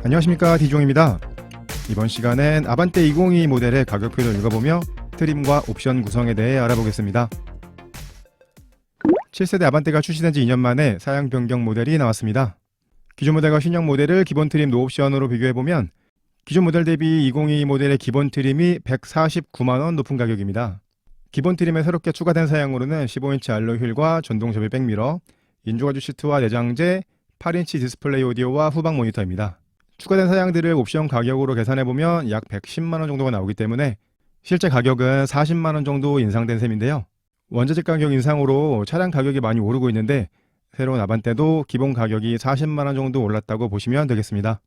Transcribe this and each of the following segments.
안녕하십니까, 디종입니다. 이번 시간엔 아반떼 2022 모델의 가격표를 읽어보며 트림과 옵션 구성에 대해 알아보겠습니다. 7세대 아반떼가 출시된 지 2년 만에 사양 변경 모델이 나왔습니다. 기존 모델과 신형 모델을 기본 트림 노옵션으로 비교해보면 기존 모델 대비 2022 모델의 기본 트림이 149만원 높은 가격입니다. 기본 트림에 새롭게 추가된 사양으로는 15인치 알로이 휠과 전동 접이 백미러, 인조가죽 시트와 내장재, 8인치 디스플레이 오디오와 후방 모니터입니다. 추가된 사양들을 옵션 가격으로 계산해보면 약 110만원 정도가 나오기 때문에 실제 가격은 40만원 정도 인상된 셈인데요. 원자재 가격 인상으로 차량 가격이 많이 오르고 있는데 새로운 아반떼도 기본 가격이 40만원 정도 올랐다고 보시면 되겠습니다.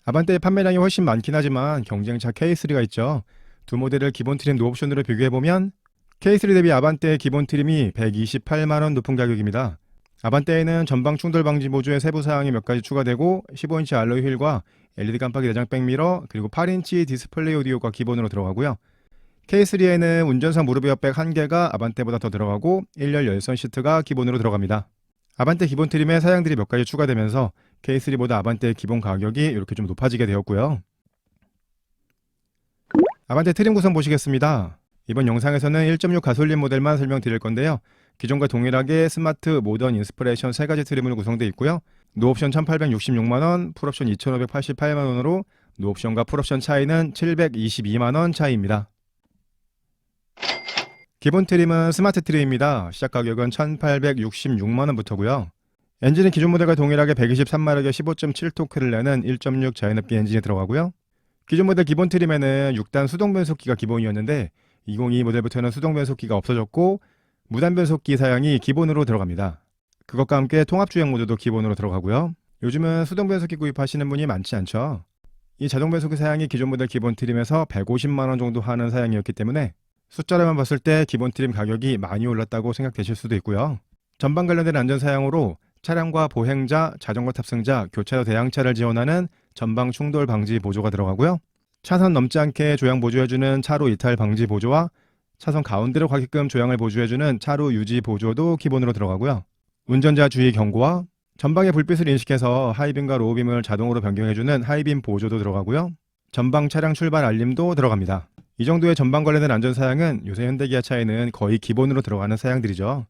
아반떼의 판매량이 훨씬 많긴 하지만 경쟁차 K3가 있죠. 두 모델을 기본 트림 노옵션으로 비교해보면 K3 대비 아반떼의 기본 트림이 128만원 높은 가격입니다. 아반떼에는 전방 충돌 방지 보조의 세부 사항이 몇 가지 추가되고 15인치 알로이 휠과 LED 깜빡이 내장 백미러 그리고 8인치 디스플레이 오디오가 기본으로 들어가고요. K3에는 운전석 무릎 에어백 1개가 아반떼보다 더 들어가고 1열 열선 시트가 기본으로 들어갑니다. 아반떼 기본 트림에 사양들이 몇 가지 추가되면서 K3보다 아반떼의 기본 가격이 이렇게 좀 높아지게 되었고요. 아반떼 트림 구성 보시겠습니다. 이번 영상에서는 1.6 가솔린 모델만 설명드릴 건데요. 기존과 동일하게 스마트, 모던, 인스피레이션 3가지 트림으로 구성되어 있고요. 노옵션 1866만원, 풀옵션 2588만원으로 노옵션과 풀옵션 차이는 722만원 차이입니다. 기본 트림은 스마트 트림입니다. 시작 가격은 1866만원부터고요. 엔진은 기존 모델과 동일하게 123마력의 15.7토크를 내는 1.6 자연흡기 엔진이 들어가고요. 기존 모델 기본 트림에는 6단 수동 변속기가 기본이었는데 2022 모델부터는 수동 변속기가 없어졌고 무단 변속기 사양이 기본으로 들어갑니다. 그것과 함께 통합주행 모드도 기본으로 들어가고요. 요즘은 수동 변속기 구입하시는 분이 많지 않죠. 이 자동 변속기 사양이 기존 모델 기본 트림에서 150만원 정도 하는 사양이었기 때문에 숫자로만 봤을 때 기본 트림 가격이 많이 올랐다고 생각되실 수도 있고요. 전방 관련된 안전 사양으로 차량과 보행자, 자전거 탑승자, 교차로 대항차를 지원하는 전방 충돌 방지 보조가 들어가고요. 차선 넘지 않게 조향 보조해주는 차로 이탈 방지 보조와 차선 가운데로 가게끔 조향을 보조해주는 차로 유지 보조도 기본으로 들어가고요. 운전자 주의 경고와 전방의 불빛을 인식해서 하이빔과 로우빔을 자동으로 변경해주는 하이빔 보조도 들어가고요. 전방 차량 출발 알림도 들어갑니다. 이 정도의 전방 관련된 안전사양은 요새 현대기아차에는 거의 기본으로 들어가는 사양들이죠.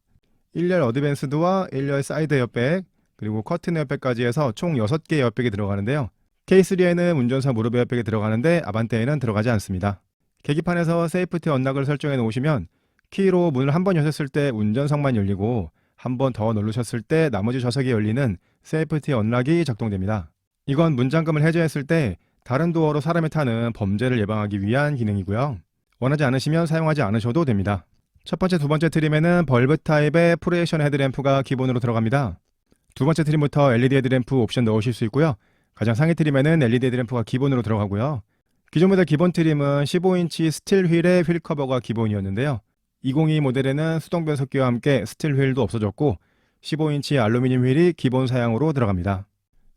1열 어드밴스드와 1열 사이드 에어백, 그리고 커튼 에어백까지 해서 총 6개의 에어백이 들어가는데요. K3에는 운전사 무릎 에어백이 들어가는데 아반떼에는 들어가지 않습니다. 계기판에서 세이프티 언락을 설정해 놓으시면 키로 문을 한 번 여셨을 때 운전석만 열리고 한 번 더 누르셨을 때 나머지 좌석이 열리는 세이프티 언락이 작동됩니다. 이건 문 잠금을 해제했을 때 다른 도어로 사람이 타는 범죄를 예방하기 위한 기능이고요. 원하지 않으시면 사용하지 않으셔도 됩니다. 첫 번째, 두 번째 트림에는 벌브 타입의 프로젝션 헤드램프가 기본으로 들어갑니다. 두 번째 트림부터 LED 헤드램프 옵션 넣으실 수 있고요. 가장 상위 트림에는 LED 헤드램프가 기본으로 들어가고요. 기존 모델 기본 트림은 15인치 스틸 휠의 휠 커버가 기본이었는데요. 2022 모델에는 수동 변속기와 함께 스틸 휠도 없어졌고 15인치 알루미늄 휠이 기본 사양으로 들어갑니다.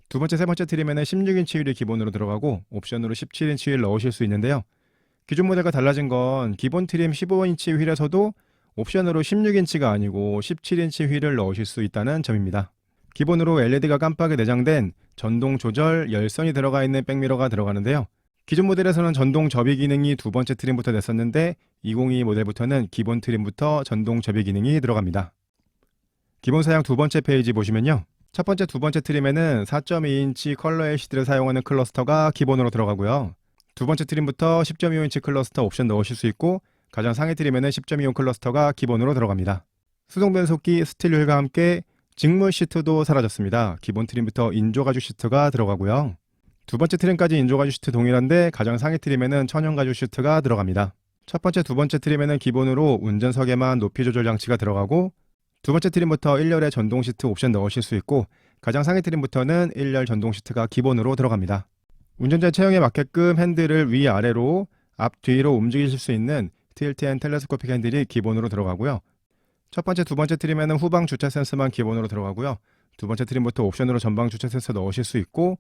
두 번째, 세 번째 트림에는 16인치 휠이 기본으로 들어가고 옵션으로 17인치 휠 넣으실 수 있는데요. 기존 모델과 달라진 건 기본 트림 15인치 휠에서도 옵션으로 16인치가 아니고 17인치 휠을 넣으실 수 있다는 점입니다. 기본으로 LED가 깜빡이 내장된 전동 조절 열선이 들어가 있는 백미러가 들어가는데요. 기존 모델에서는 전동 접이 기능이 두 번째 트림부터 냈었는데 2022 모델부터는 기본 트림부터 전동 접이 기능이 들어갑니다. 기본 사양 두 번째 페이지 보시면요. 첫 번째, 두 번째 트림에는 4.2인치 컬러 LCD를 사용하는 클러스터가 기본으로 들어가고요. 두 번째 트림부터 10.25인치 클러스터 옵션 넣으실 수 있고 가장 상위 트림에는 10.25 클러스터가 기본으로 들어갑니다. 수동 변속기 스틸 휠과 함께 직물 시트도 사라졌습니다. 기본 트림부터 인조가죽 시트가 들어가고요. 두 번째 트림까지 인조가죽 시트 동일한데 가장 상위 트림에는 천연가죽 시트가 들어갑니다. 첫 번째, 두 번째 트림에는 기본으로 운전석에만 높이 조절 장치가 들어가고 두 번째 트림부터 1열에 전동 시트 옵션 넣으실 수 있고 가장 상위 트림부터는 1열 전동 시트가 기본으로 들어갑니다. 운전자 체형에 맞게끔 핸들을 위아래로 앞, 뒤로 움직이실 수 있는 틸트 앤 텔레스코픽 핸들이 기본으로 들어가고요. 첫 번째, 두 번째 트림에는 후방 주차 센서만 기본으로 들어가고요. 두 번째 트림부터 옵션으로 전방 주차 센서 넣으실 수 있고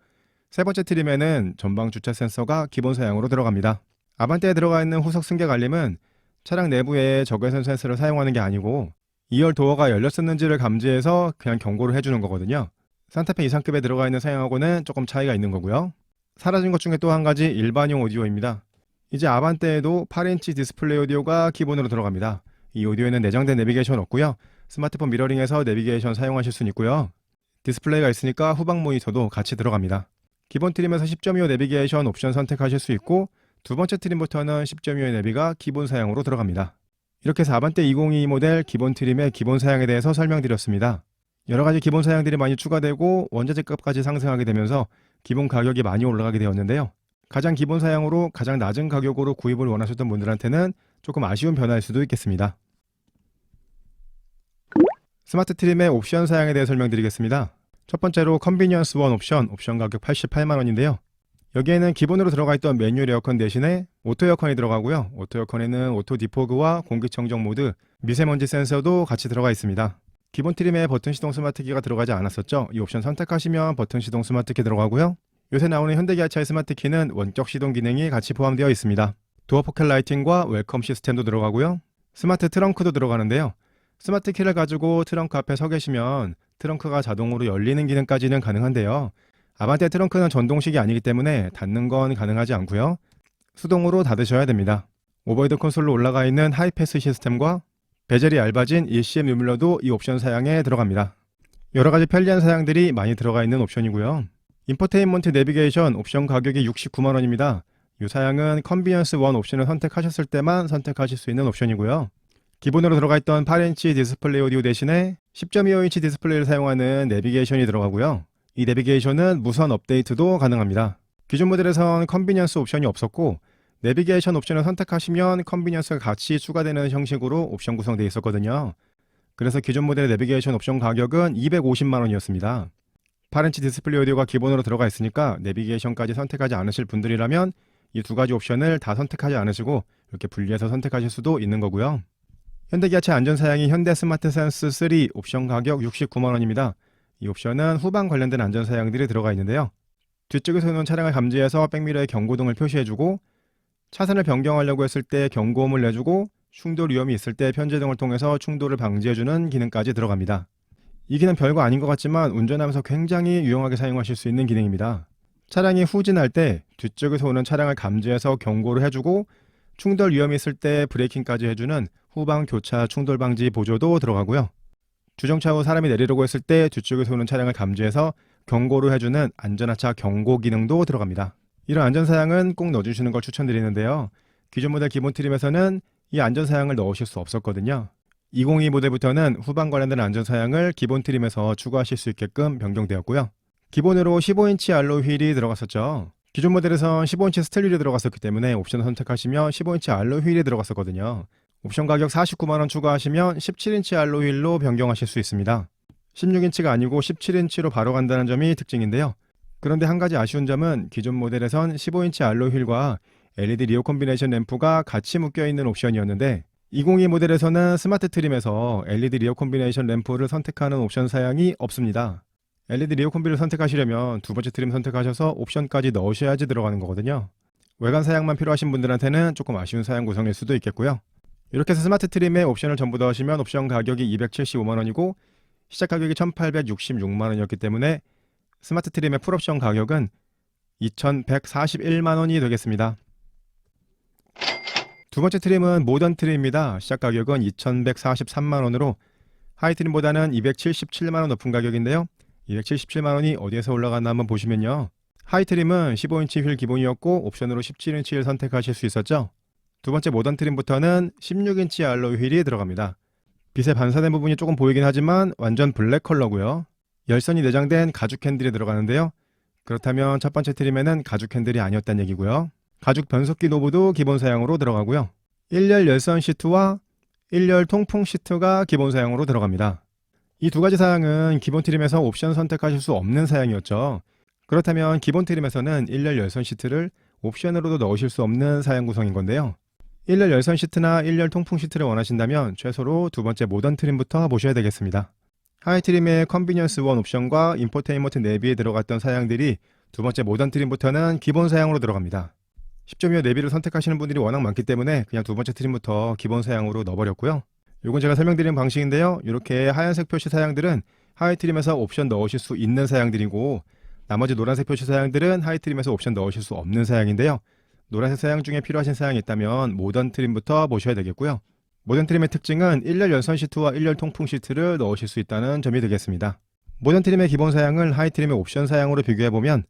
세 번째 트림에는 전방 주차 센서가 기본 사양으로 들어갑니다. 아반떼에 들어가 있는 후석 승객 알림은 차량 내부에 적외선 센서를 사용하는 게 아니고 2열 도어가 열렸었는지를 감지해서 그냥 경고를 해주는 거거든요. 산타페 이상급에 들어가 있는 사양하고는 조금 차이가 있는 거고요. 사라진 것 중에 또 한 가지 일반용 오디오입니다. 이제 아반떼에도 8인치 디스플레이 오디오가 기본으로 들어갑니다. 이 오디오에는 내장된 내비게이션 없고요. 스마트폰 미러링에서 내비게이션 사용하실 수는 있고요. 디스플레이가 있으니까 후방 모니터도 같이 들어갑니다. 기본 트림에서 10.25 내비게이션 옵션 선택하실 수 있고 두 번째 트림부터는 10.25의 내비가 기본 사양으로 들어갑니다. 이렇게 해서 아반떼 2022 모델 기본 트림의 기본 사양에 대해서 설명드렸습니다. 여러가지 기본 사양들이 많이 추가되고 원자재값까지 상승하게 되면서 기본 가격이 많이 올라가게 되었는데요. 가장 기본 사양으로 가장 낮은 가격으로 구입을 원하셨던 분들한테는 조금 아쉬운 변화일 수도 있겠습니다. 스마트 트림의 옵션 사양에 대해 설명드리겠습니다. 첫 번째로 컨비니언스 원 옵션 가격 88만원인데요. 여기에는 기본으로 들어가 있던 매뉴얼 에어컨 대신에 오토 에어컨이 들어가고요. 오토 에어컨에는 오토 디포그와 공기청정 모드, 미세먼지 센서도 같이 들어가 있습니다. 기본 트림에 버튼 시동 스마트키가 들어가지 않았었죠. 이 옵션 선택하시면 버튼 시동 스마트키 들어가고요. 요새 나오는 현대기아차의 스마트키는 원격 시동 기능이 같이 포함되어 있습니다. 도어 포켓 라이팅과 웰컴 시스템도 들어가고요. 스마트 트렁크도 들어가는데요. 스마트키를 가지고 트렁크 앞에 서 계시면 트렁크가 자동으로 열리는 기능까지는 가능한데요. 아반떼 트렁크는 전동식이 아니기 때문에 닫는 건 가능하지 않고요. 수동으로 닫으셔야 됩니다. 오버헤드 콘솔로 올라가 있는 하이패스 시스템과 베젤이 얇아진 ECM 유물러도 이 옵션 사양에 들어갑니다. 여러가지 편리한 사양들이 많이 들어가 있는 옵션이고요. 인포테인먼트 내비게이션 옵션 가격이 69만원입니다. 이 사양은 컨비니언스 원 옵션을 선택하셨을 때만 선택하실 수 있는 옵션이고요. 기본으로 들어가 있던 8인치 디스플레이 오디오 대신에 10.25인치 디스플레이를 사용하는 내비게이션이 들어가고요. 이 내비게이션은 무선 업데이트도 가능합니다. 기존 모델에선 컨비니언스 옵션이 없었고 내비게이션 옵션을 선택하시면 컨비니언스가 같이 추가되는 형식으로 옵션 구성되어 있었거든요. 그래서 기존 모델의 내비게이션 옵션 가격은 250만원이었습니다. 8인치 디스플레이 오디오가 기본으로 들어가 있으니까 내비게이션까지 선택하지 않으실 분들이라면 이 두 가지 옵션을 다 선택하지 않으시고 이렇게 분리해서 선택하실 수도 있는 거고요. 현대기아차 안전사양이 현대 스마트 센스 3 옵션 가격 69만원입니다. 이 옵션은 후방 관련된 안전사양들이 들어가 있는데요. 뒤쪽에서 오는 차량을 감지해서 백미러에 경고등을 표시해주고 차선을 변경하려고 했을 때 경고음을 내주고 충돌 위험이 있을 때 편제등을 통해서 충돌을 방지해주는 기능까지 들어갑니다. 이 기능 별거 아닌 것 같지만 운전하면서 굉장히 유용하게 사용하실 수 있는 기능입니다. 차량이 후진할 때 뒤쪽에서 오는 차량을 감지해서 경고를 해주고 충돌 위험이 있을 때 브레이킹까지 해주는 후방 교차 충돌 방지 보조도 들어가고요. 주정차 후 사람이 내리려고 했을 때 뒤쪽에서 오는 차량을 감지해서 경고를 해주는 안전하차 경고 기능도 들어갑니다. 이런 안전사양은 꼭 넣어주시는 걸 추천드리는데요. 기존 모델 기본 트림에서는 이 안전사양을 넣으실 수 없었거든요. 2022 모델부터는 후방 관련된 안전사양을 기본 트림에서 추가하실 수 있게끔 변경되었고요. 기본으로 15인치 알로이 휠이 들어갔었죠. 기존 모델에선 15인치 스틸 휠이 들어갔었기 때문에 옵션을 선택하시면 15인치 알로이 휠이 들어갔었거든요. 옵션 가격 49만원 추가하시면 17인치 알로이 휠로 변경하실 수 있습니다. 16인치가 아니고 17인치로 바로 간다는 점이 특징인데요. 그런데 한 가지 아쉬운 점은 기존 모델에선 15인치 알로이 휠과 LED 리어 콤비네이션 램프가 같이 묶여있는 옵션이었는데 2022 모델에서는 스마트 트림에서 LED 리어 콤비네이션 램프를 선택하는 옵션 사양이 없습니다. LED 리어 콤비를 선택하시려면 두 번째 트림 선택하셔서 옵션까지 넣으셔야지 들어가는 거거든요. 외관 사양만 필요하신 분들한테는 조금 아쉬운 사양 구성일 수도 있겠고요. 이렇게 해서 스마트 트림에 옵션을 전부 넣으시면 옵션 가격이 275만원이고 시작 가격이 1866만원이었기 때문에 스마트 트림의 풀옵션 가격은 2141만원이 되겠습니다. 두 번째 트림은 모던 트림입니다. 시작 가격은 2143만원으로 하이 트림보다는 277만원 높은 가격인데요. 277만원이 어디에서 올라갔나 한번 보시면요. 하이 트림은 15인치 휠 기본이었고 옵션으로 17인치 휠 선택하실 수 있었죠. 두 번째 모던 트림부터는 16인치 알로이 휠이 들어갑니다. 빛에 반사된 부분이 조금 보이긴 하지만 완전 블랙 컬러고요. 열선이 내장된 가죽 핸들이 들어가는데요. 그렇다면 첫 번째 트림에는 가죽 핸들이 아니었다는 얘기고요. 가죽 변속기 노브도 기본 사양으로 들어가고요. 1열 열선 시트와 1열 통풍 시트가 기본 사양으로 들어갑니다. 이 두 가지 사양은 기본 트림에서 옵션 선택하실 수 없는 사양이었죠. 그렇다면 기본 트림에서는 1열 열선 시트를 옵션으로도 넣으실 수 없는 사양 구성인 건데요. 1열 열선 시트나 1열 통풍 시트를 원하신다면 최소로 두 번째 모던 트림부터 보셔야 되겠습니다. 하이 트림의 컨비니언스 원 옵션과 인포테인먼트 내비에 들어갔던 사양들이 두 번째 모던 트림부터는 기본 사양으로 들어갑니다. 10.25 내비를 선택하시는 분들이 워낙 많기 때문에 그냥 두 번째 트림부터 기본 사양으로 넣어버렸고요. 이건 제가 설명드리는 방식인데요. 이렇게 하얀색 표시 사양들은 하이트림에서 옵션 넣으실 수 있는 사양들이고, 나머지 노란색 표시 사양들은 하이트림에서 옵션 넣으실 수 없는 사양인데요. 노란색 사양 중에 필요하신 사양이 있다면 모던 트림부터 보셔야 되겠고요. 모던 트림의 특징은 1열 연선 시트와 1열 통풍 시트를 넣으실 수 있다는 점이 되겠습니다. 모던 트림의 기본 사양을 하이트림의 옵션 사양으로 비교해보면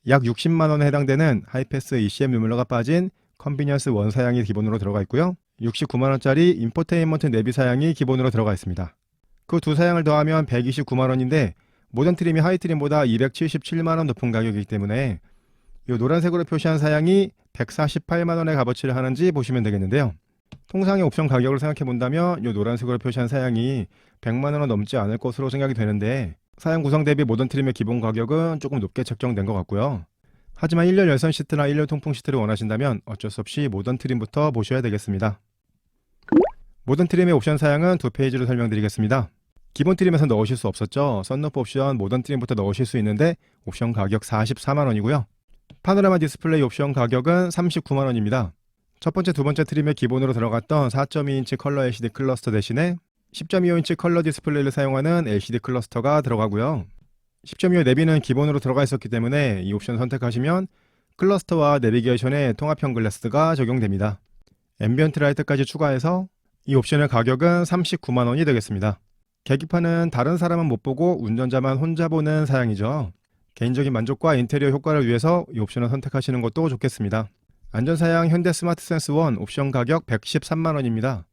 약 60만원에 해당되는 하이패스 ECM 유물러가 빠진 컨비니언스 1 사양이 기본으로 들어가 있고요. 69만원짜리 인포테인먼트 내비 사양이 기본으로 들어가 있습니다. 그 두 사양을 더하면 129만원인데 모던 트림이 하이트림보다 277만원 높은 가격이기 때문에 이 노란색으로 표시한 사양이 148만원의 값어치를 하는지 보시면 되겠는데요. 통상의 옵션 가격을 생각해 본다면 이 노란색으로 표시한 사양이 100만원은 넘지 않을 것으로 생각이 되는데, 사양 구성 대비 모던 트림의 기본 가격은 조금 높게 책정된 것 같고요. 하지만 1열 열선 시트나 1열 통풍 시트를 원하신다면 어쩔 수 없이 모던 트림부터 보셔야 되겠습니다. 모던 트림의 옵션 사양은 두 페이지로 설명드리겠습니다. 기본 트림에서 넣으실 수 없었죠. 썬루프 옵션 모던 트림부터 넣으실 수 있는데 옵션 가격 44만원이고요. 파노라마 디스플레이 옵션 가격은 39만원입니다. 첫 번째, 두 번째 트림에 기본으로 들어갔던 4.2인치 컬러 LCD 클러스터 대신에 10.25인치 컬러 디스플레이를 사용하는 LCD 클러스터가 들어가고요. 10.25 내비는 기본으로 들어가 있었기 때문에 이 옵션 선택하시면 클러스터와 내비게이션에 통합형 글래스가 적용됩니다. 앰비언트 라이트까지 추가해서 이 옵션의 가격은 39만원이 되겠습니다. 계기판은 다른 사람은 못 보고 운전자만 혼자 보는 사양이죠. 개인적인 만족과 인테리어 효과를 위해서 이 옵션을 선택하시는 것도 좋겠습니다. 안전사양 현대 스마트 센스 1 옵션 가격 113만원입니다.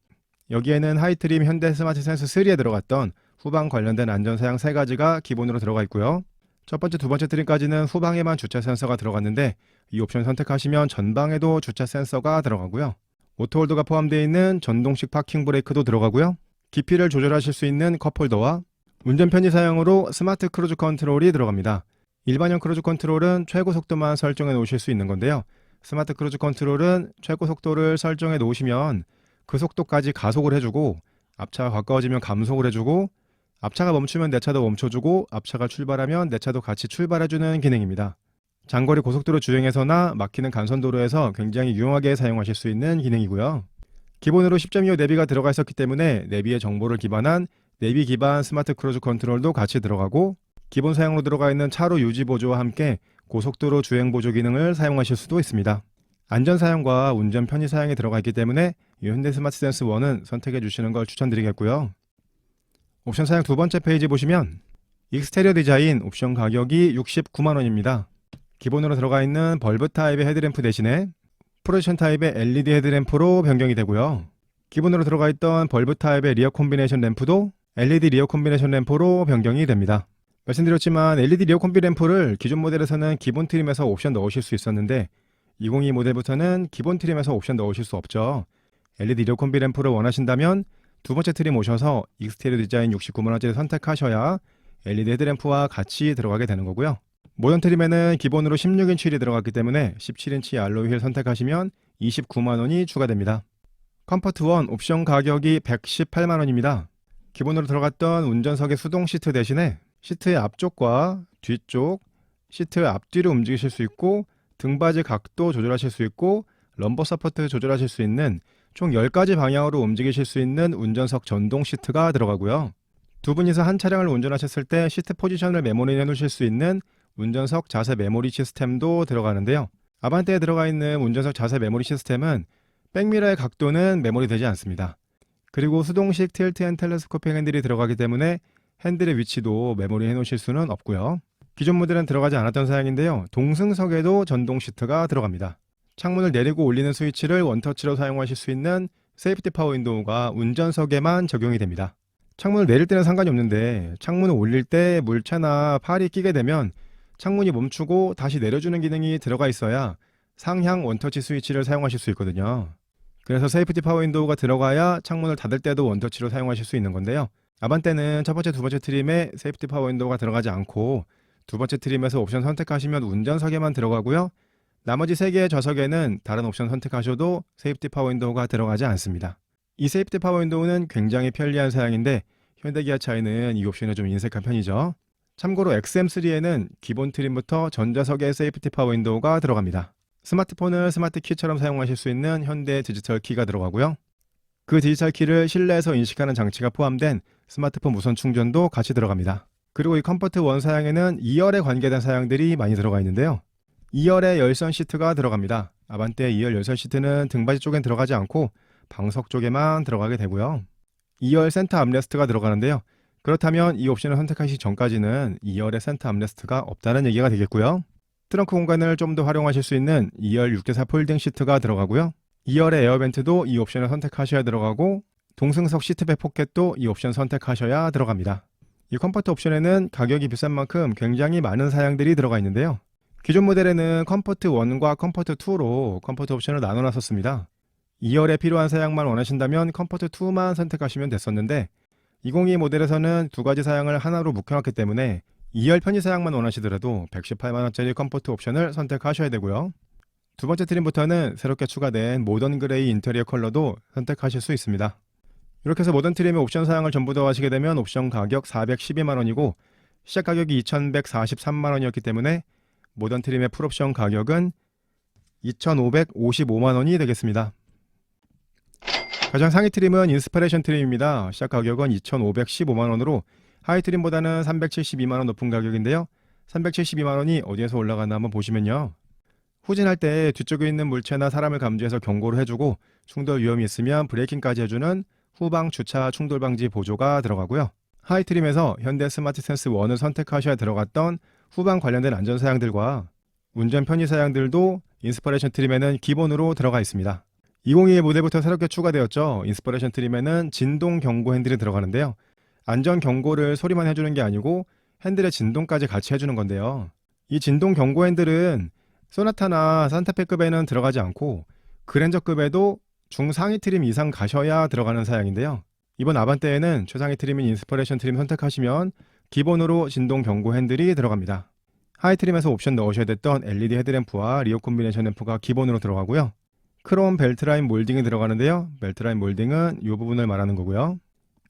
여기에는 하이트림 현대 스마트 센스 3에 들어갔던 후방 관련된 안전사양 3가지가 기본으로 들어가 있고요. 첫 번째, 두 번째 트림까지는 후방에만 주차 센서가 들어갔는데 이 옵션 선택하시면 전방에도 주차 센서가 들어가고요. 오토홀더가 포함되어 있는 전동식 파킹 브레이크도 들어가고요. 깊이를 조절하실 수 있는 컵홀더와 운전 편의 사양으로 스마트 크루즈 컨트롤이 들어갑니다. 일반형 크루즈 컨트롤은 최고 속도만 설정해 놓으실 수 있는 건데요. 스마트 크루즈 컨트롤은 최고 속도를 설정해 놓으시면 그 속도까지 가속을 해주고, 앞차가 가까워지면 감속을 해주고, 앞차가 멈추면 내 차도 멈춰주고, 앞차가 출발하면 내 차도 같이 출발해주는 기능입니다. 장거리 고속도로 주행에서나 막히는 간선도로에서 굉장히 유용하게 사용하실 수 있는 기능이고요. 기본으로 10.25 내비가 들어가 있었기 때문에 내비의 정보를 기반한 내비 기반 스마트 크루즈 컨트롤도 같이 들어가고, 기본 사양으로 들어가 있는 차로 유지 보조와 함께 고속도로 주행 보조 기능을 사용하실 수도 있습니다. 안전 사양과 운전 편의 사양이 들어가 있기 때문에 이 현대 스마트 센스 1은 선택해 주시는 걸 추천드리겠고요. 옵션 사양 두 번째 페이지 보시면 익스테리어 디자인 옵션 가격이 69만원입니다. 기본으로 들어가 있는 벌브 타입의 헤드램프 대신에 프로젝션 타입의 LED 헤드램프로 변경이 되고요. 기본으로 들어가 있던 벌브 타입의 리어 콤비네이션 램프도 LED 리어 콤비네이션 램프로 변경이 됩니다. 말씀드렸지만 LED 리어 콤비 램프를 기존 모델에서는 기본 트림에서 옵션 넣으실 수 있었는데 2022 모델부터는 기본 트림에서 옵션 넣으실 수 없죠. LED 리어 콤비 램프를 원하신다면 두 번째 트림 오셔서 익스테리어 디자인 69만원짜리 선택하셔야 LED 헤드램프와 같이 들어가게 되는 거고요. 모던 트림에는 기본으로 16인치 휠이 들어갔기 때문에 17인치 알로이 휠 선택하시면 29만원이 추가됩니다. 컴포트 1 옵션 가격이 118만원입니다. 기본으로 들어갔던 운전석의 수동 시트 대신에 시트의 앞쪽과 뒤쪽, 시트 앞뒤를 움직이실 수 있고 등받이 각도 조절하실 수 있고 럼버 서포트 조절하실 수 있는 총 10가지 방향으로 움직이실 수 있는 운전석 전동 시트가 들어가고요. 두 분이서 한 차량을 운전하셨을 때 시트 포지션을 메모리해 놓으실 수 있는 운전석 자세 메모리 시스템도 들어가는데요. 아반떼에 들어가 있는 운전석 자세 메모리 시스템은 백미러의 각도는 메모리 되지 않습니다. 그리고 수동식 틸트 앤 텔레스코픽 핸들이 들어가기 때문에 핸들의 위치도 메모리 해놓으실 수는 없고요. 기존 모델은 들어가지 않았던 사양인데요. 동승석에도 전동 시트가 들어갑니다. 창문을 내리고 올리는 스위치를 원터치로 사용하실 수 있는 세이프티 파워 윈도우가 운전석에만 적용이 됩니다. 창문을 내릴 때는 상관이 없는데 창문을 올릴 때 물체나 팔이 끼게 되면 창문이 멈추고 다시 내려주는 기능이 들어가 있어야 상향 원터치 스위치를 사용하실 수 있거든요. 그래서 세이프티 파워 윈도우가 들어가야 창문을 닫을 때도 원터치로 사용하실 수 있는 건데요. 아반떼는 첫 번째, 두 번째 트림에 세이프티 파워 윈도우가 들어가지 않고 두 번째 트림에서 옵션 선택하시면 운전석에만 들어가고요. 나머지 3개의 좌석에는 다른 옵션 선택하셔도 세이프티 파워 윈도우가 들어가지 않습니다. 이 세이프티 파워 윈도우는 굉장히 편리한 사양인데 현대기아차에는 이 옵션이 좀 인색한 편이죠. 참고로 XM3에는 기본 트림부터 전좌석에 세이프티 파워 윈도우가 들어갑니다. 스마트폰을 스마트 키처럼 사용하실 수 있는 현대 디지털 키가 들어가고요. 그 디지털 키를 실내에서 인식하는 장치가 포함된 스마트폰 무선 충전도 같이 들어갑니다. 그리고 이 컴포트 1 사양에는 2열에 관계된 사양들이 많이 들어가 있는데요. 2열에 열선 시트가 들어갑니다. 아반떼 2열 열선 시트는 등받이 쪽엔 들어가지 않고 방석 쪽에만 들어가게 되고요. 2열 센터 암레스트가 들어가는데요. 그렇다면 이 옵션을 선택하시기 전까지는 2열에 센터 암레스트가 없다는 얘기가 되겠고요. 트렁크 공간을 좀 더 활용하실 수 있는 2열 6대4 폴딩 시트가 들어가고요. 2열의 에어벤트도 이 옵션을 선택하셔야 들어가고 동승석 시트백 포켓도 이 옵션 선택하셔야 들어갑니다. 이 컴포트 옵션에는 가격이 비싼 만큼 굉장히 많은 사양들이 들어가 있는데요. 기존 모델에는 컴포트 1과 컴포트 2로 컴포트 옵션을 나눠놨었습니다. 2열에 필요한 사양만 원하신다면 컴포트 2만 선택하시면 됐었는데 2022 모델에서는 두 가지 사양을 하나로 묶여놨기 때문에 2열 편의 사양만 원하시더라도 118만원짜리 컴포트 옵션을 선택하셔야 되고요. 두 번째 트림부터는 새롭게 추가된 모던 그레이 인테리어 컬러도 선택하실 수 있습니다. 이렇게 해서 모던 트림의 옵션 사양을 전부 더 하시게 되면 옵션 가격 412만원이고 시작 가격이 2143만원이었기 때문에 모던 트림의 풀옵션 가격은 2555만원이 되겠습니다. 가장 상위 트림은 인스퍼레이션 트림입니다. 시작 가격은 2515만원으로 하이 트림보다는 372만원 높은 가격인데요. 372만원이 어디에서 올라가나 한번 보시면요. 후진할 때 뒤쪽에 있는 물체나 사람을 감지해서 경고를 해주고 충돌 위험이 있으면 브레이킹까지 해주는 후방 주차 충돌 방지 보조가 들어가고요. 하이 트림에서 현대 스마트 센스 1을 선택하셔야 들어갔던 후방 관련된 안전 사양들과 운전 편의 사양들도 인스퍼레이션 트림에는 기본으로 들어가 있습니다. 2022 모델부터 새롭게 추가되었죠. 인스퍼레이션 트림에는 진동 경고 핸들이 들어가는데요. 안전 경고를 소리만 해주는 게 아니고 핸들의 진동까지 같이 해주는 건데요. 이 진동 경고 핸들은 소나타나 산타페급에는 들어가지 않고 그랜저급에도 중상위 트림 이상 가셔야 들어가는 사양인데요. 이번 아반떼에는 최상위 트림인 인스퍼레이션 트림 선택하시면 기본으로 진동 경고 핸들이 들어갑니다. 하이 트림에서 옵션 넣으셔야 됐던 LED 헤드램프와 리어 콤비네이션 램프가 기본으로 들어가고요. 크롬 벨트라인 몰딩이 들어가는데요. 벨트라인 몰딩은 이 부분을 말하는 거고요.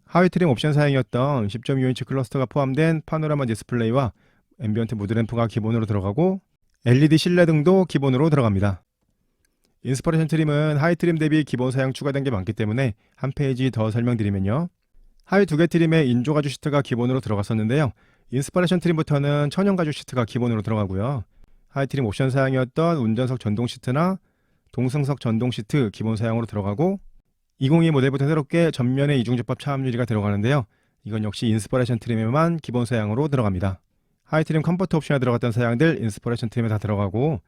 하위 트림 옵션 사양이었던 10.25인치 클러스터가 포함된 파노라마 디스플레이와 앰비언트 무드램프가 기본으로 들어가고 LED 실내등도 기본으로 들어갑니다. 인스퍼레이션 트림은 하이 트림 대비 기본 사양 추가된 게 많기 때문에 한 페이지 더 설명드리면요. 하위 두 개 트림에 인조 가죽 시트가 기본으로 들어갔었는데요. 인스퍼레이션 트림부터는 천연 가죽 시트가 기본으로 들어가고요. 하이 트림 옵션 사양이었던 운전석 전동 시트나 동승석 전동 시트 기본 사양으로 들어가고 2022 모델부터 새롭게 전면에 이중접합 차압 유리가 들어가는데요. 이건 역시 인스퍼레이션 트림에만 기본 사양으로 들어갑니다. 하이 트림 컴포트 옵션에 들어갔던 사양들 인스퍼레이션 트림에 다 들어가고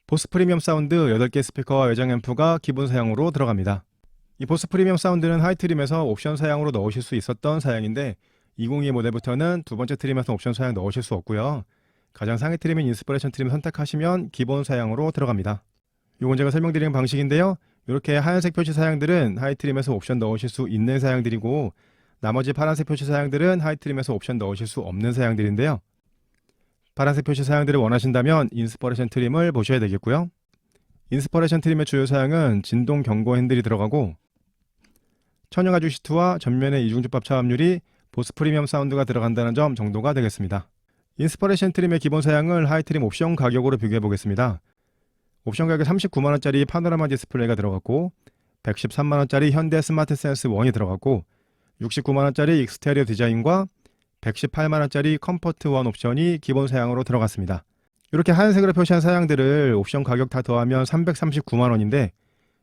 보스 프리미엄 사운드 8개 스피커와 외장 앰프가 기본 사양으로 들어갑니다. 이 보스 프리미엄 사운드는 하이 트림에서 옵션 사양으로 넣으실 수 있었던 사양인데 2022 모델부터는 두 번째 트림에서 옵션 사양 넣으실 수 없고요. 가장 상위 트림인 인스퍼레이션 트림 선택하시면 기본 사양으로 들어갑니다. 이건 제가 설명드리는 방식인데요. 이렇게 하얀색 표시 사양들은 하이 트림에서 옵션 넣으실 수 있는 사양들이고 나머지 파란색 표시 사양들은 하이 트림에서 옵션 넣으실 수 없는 사양들인데요. 파란색 표시 사양들을 원하신다면 인스퍼레이션 트림을 보셔야 되겠고요. 인스퍼레이션 트림의 주요 사양은 진동 경고 핸들이 들어가고 천연 가죽 시트와 전면의 이중접합 차압률이 보스 프리미엄 사운드가 들어간다는 점 정도가 되겠습니다. 인스퍼레이션 트림의 기본 사양을 하이 트림 옵션 가격으로 비교해 보겠습니다. 옵션 가격 39만원짜리 파노라마 디스플레이가 들어갔고 113만원짜리 현대 스마트 센스 1이 들어갔고 69만원짜리 익스테리어 디자인과 118만원짜리 컴포트 1 옵션이 기본 사양으로 들어갔습니다. 이렇게 하얀색으로 표시한 사양들을 옵션 가격 다 더하면 339만원인데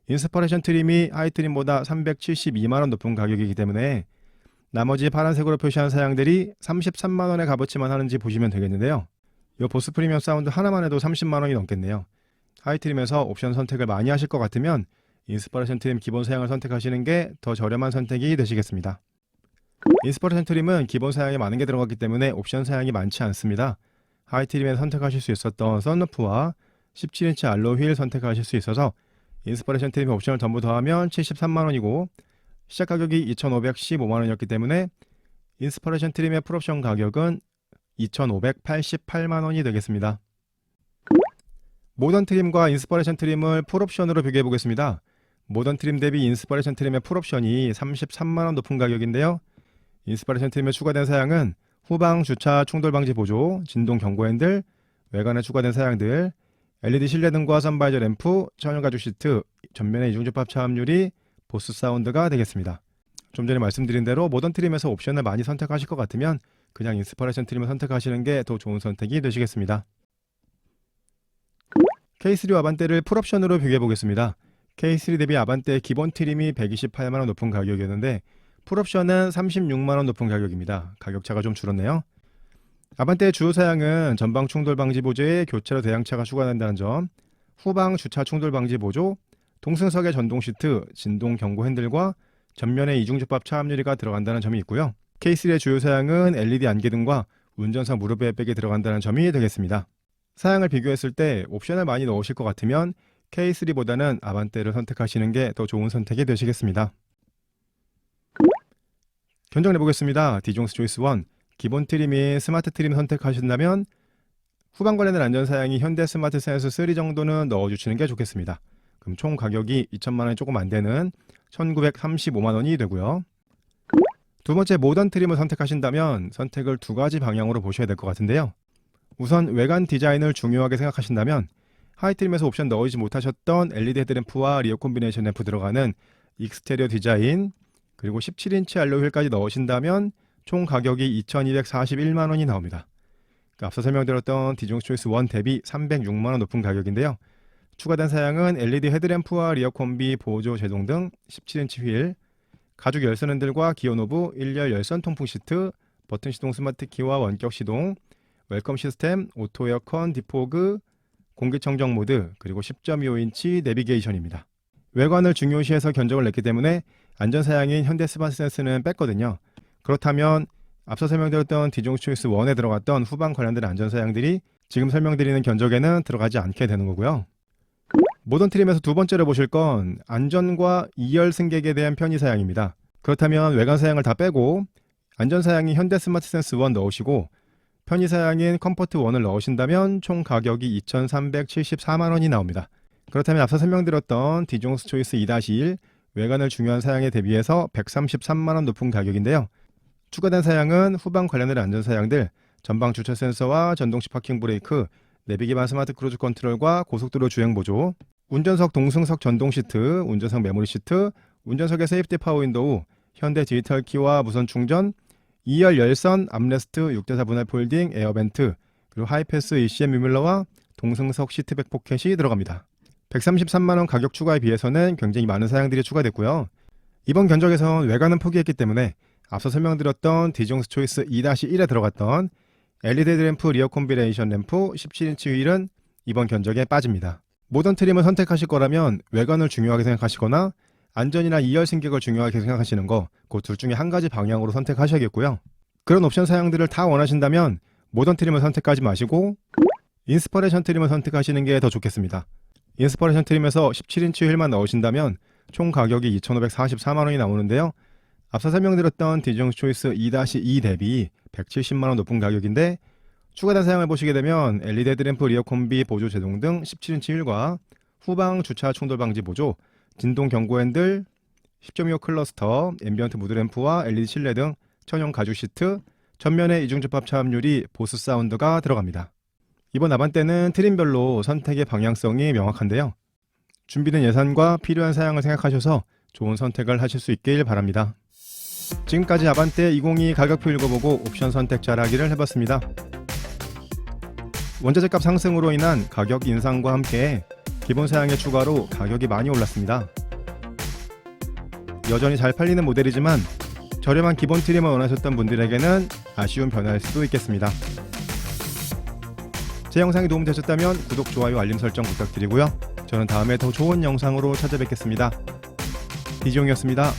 인스퍼레이션 트림이 하이 트림보다 372만원 높은 가격이기 때문에 나머지 파란색으로 표시한 사양들이 33만원의 값어치만 하는지 보시면 되겠는데요. 이 보스 프리미엄 사운드 하나만 해도 30만원이 넘겠네요. 하이 트림에서 옵션 선택을 많이 하실 것 같으면 인스퍼레이션 트림 기본 사양을 선택하시는 게 더 저렴한 선택이 되시겠습니다. 인스퍼레이션 트림은 기본 사양이 많은 게 들어갔기 때문에 옵션 사양이 많지 않습니다. 하이 트림에서 선택하실 수 있었던 썬루프와 17인치 알로이 휠 선택하실 수 있어서 인스퍼레이션 트림 옵션을 전부 더하면 73만원이고 시작 가격이 2515만원이었기 때문에 인스퍼레이션 트림의 풀옵션 가격은 2588만원이 되겠습니다. 모던 트림과 인스퍼레이션 트림을 풀옵션으로 비교해 보겠습니다. 모던 트림 대비 인스퍼레이션 트림의 풀옵션이 33만원 높은 가격인데요. 인스퍼레이션 트림에 추가된 사양은 후방 주차 충돌 방지 보조, 진동 경고 핸들, 외관에 추가된 사양들, LED 실내등과 선바이저 램프, 천연 가죽 시트, 전면의 이중접합 차압률이 보스 사운드가 되겠습니다. 좀 전에 말씀드린 대로 모던 트림에서 옵션을 많이 선택하실 것 같으면 그냥 인스퍼레이션 트림을 선택하시는 게 더 좋은 선택이 되시겠습니다. K3 아반떼를 풀옵션으로 비교해 보겠습니다. K3 대비 아반떼 기본 트림이 128만원 높은 가격이었는데 풀옵션은 36만원 높은 가격입니다. 가격차가 좀 줄었네요. 아반떼의 주요 사양은 전방 충돌 방지 보조에 교차로 대양차가 추가된다는 점, 후방 주차 충돌 방지 보조, 동승석의 전동 시트, 진동 경고 핸들과 전면에 이중접합 차압 유리가 들어간다는 점이 있고요. K3의 주요 사양은 LED 안개등과 운전석 무릎 에어백이 들어간다는 점이 되겠습니다. 사양을 비교했을 때 옵션을 많이 넣으실 것 같으면 K3보다는 아반떼를 선택하시는 게 더 좋은 선택이 되시겠습니다. 견적을 내보겠습니다. 디종스 초이스 1 기본 트림인 스마트 트림 선택하신다면 후방 관련된 안전사양이 현대 스마트 센스 3 정도는 넣어주시는 게 좋겠습니다. 그럼 총 가격이 2천만원이 조금 안되는 1935만원이 되고요. 두 번째 모던 트림을 선택하신다면 선택을 두 가지 방향으로 보셔야 될 것 같은데요. 우선 외관 디자인을 중요하게 생각하신다면 하이트림에서 옵션 넣으지 못하셨던 LED 헤드램프와 리어 콤비네이션 램프 들어가는 익스테리어 디자인, 그리고 17인치 알로이 휠까지 넣으신다면 총 가격이 2241만원이 나옵니다. 앞서 설명드렸던 디종스 초이스 1 대비 306만원 높은 가격인데요. 추가된 사양은 LED 헤드램프와 리어 콤비, 보조 제동 등 17인치 휠, 가죽 열선 핸들과 기어 노브, 1열 열선 통풍 시트, 버튼 시동 스마트 키와 원격 시동, 웰컴 시스템, 오토 에어컨, 디포그, 공기청정 모드, 그리고 10.25인치 내비게이션입니다. 외관을 중요시해서 견적을 냈기 때문에 안전사양인 현대 스마트 센스는 뺐거든요. 그렇다면 앞서 설명드렸던 디종스 초이스 1에 들어갔던 후방 관련된 안전사양들이 지금 설명드리는 견적에는 들어가지 않게 되는 거고요. 모던 트림에서 두 번째로 보실 건 안전과 2열 승객에 대한 편의사양입니다. 그렇다면 외관사양을 다 빼고 안전사양인 현대 스마트 센스 1 넣으시고 편의사양인 컴포트 1을 넣으신다면 총 가격이 2,374만원이 나옵니다. 그렇다면 앞서 설명드렸던 디종스 초이스 2-1 외관을 중요한 사양에 대비해서 133만원 높은 가격인데요. 추가된 사양은 후방 관련된 안전사양들, 전방 주차 센서와 전동식 파킹 브레이크, 내비 기반 스마트 크루즈 컨트롤과 고속도로 주행 보조, 운전석 동승석 전동 시트, 운전석 메모리 시트, 운전석의 세이프티 파워 윈도우, 현대 디지털 키와 무선 충전, 2열 열선, 암레스트, 6대4 분할 폴딩, 에어벤트, 그리고 하이패스 ECM 유밀러와 동승석 시트백 포켓이 들어갑니다. 133만원 가격 추가에 비해서는 굉장히 많은 사양들이 추가됐고요. 이번 견적에선 외관은 포기했기 때문에 앞서 설명드렸던 디종스 초이스 2-1에 들어갔던 LED 램프 리어 콤비네이션 램프 17인치 휠은 이번 견적에 빠집니다. 모던 트림을 선택하실 거라면 외관을 중요하게 생각하시거나 안전이나 2열 승객을 중요하게 생각하시는 거 그 둘 중에 한 가지 방향으로 선택하셔야겠고요. 그런 옵션 사양들을 다 원하신다면 모던 트림을 선택하지 마시고 인스퍼레이션 트림을 선택하시는 게 더 좋겠습니다. 인스퍼레이션 트림에서 17인치 휠만 넣으신다면 총 가격이 2,544만원이 나오는데요. 앞서 설명드렸던 디종스 초이스 2-2 대비 170만원 높은 가격인데 추가된 사양을 보시게 되면 LED 헤드램프 리어 콤비 보조 제동 등 17인치 휠과 후방 주차 충돌 방지 보조, 진동 경고 핸들, 10.25 클러스터, 앰비언트 무드램프와 LED 실내 등 천연 가죽 시트, 전면에 이중접합 차압유리, 보스 사운드가 들어갑니다. 이번 아반떼는 트림별로 선택의 방향성이 명확한데요. 준비된 예산과 필요한 사양을 생각하셔서 좋은 선택을 하실 수 있길 바랍니다. 지금까지 아반떼 2022 가격표 읽어보고 옵션 선택 잘하기를 해봤습니다. 원자재값 상승으로 인한 가격 인상과 함께 기본 사양의 추가로 가격이 많이 올랐습니다. 여전히 잘 팔리는 모델이지만 저렴한 기본 트림을 원하셨던 분들에게는 아쉬운 변화일 수도 있겠습니다. 제 영상이 도움되셨다면 구독, 좋아요, 알림 설정 부탁드리고요. 저는 다음에 더 좋은 영상으로 찾아뵙겠습니다. 디지용이었습니다.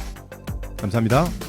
감사합니다.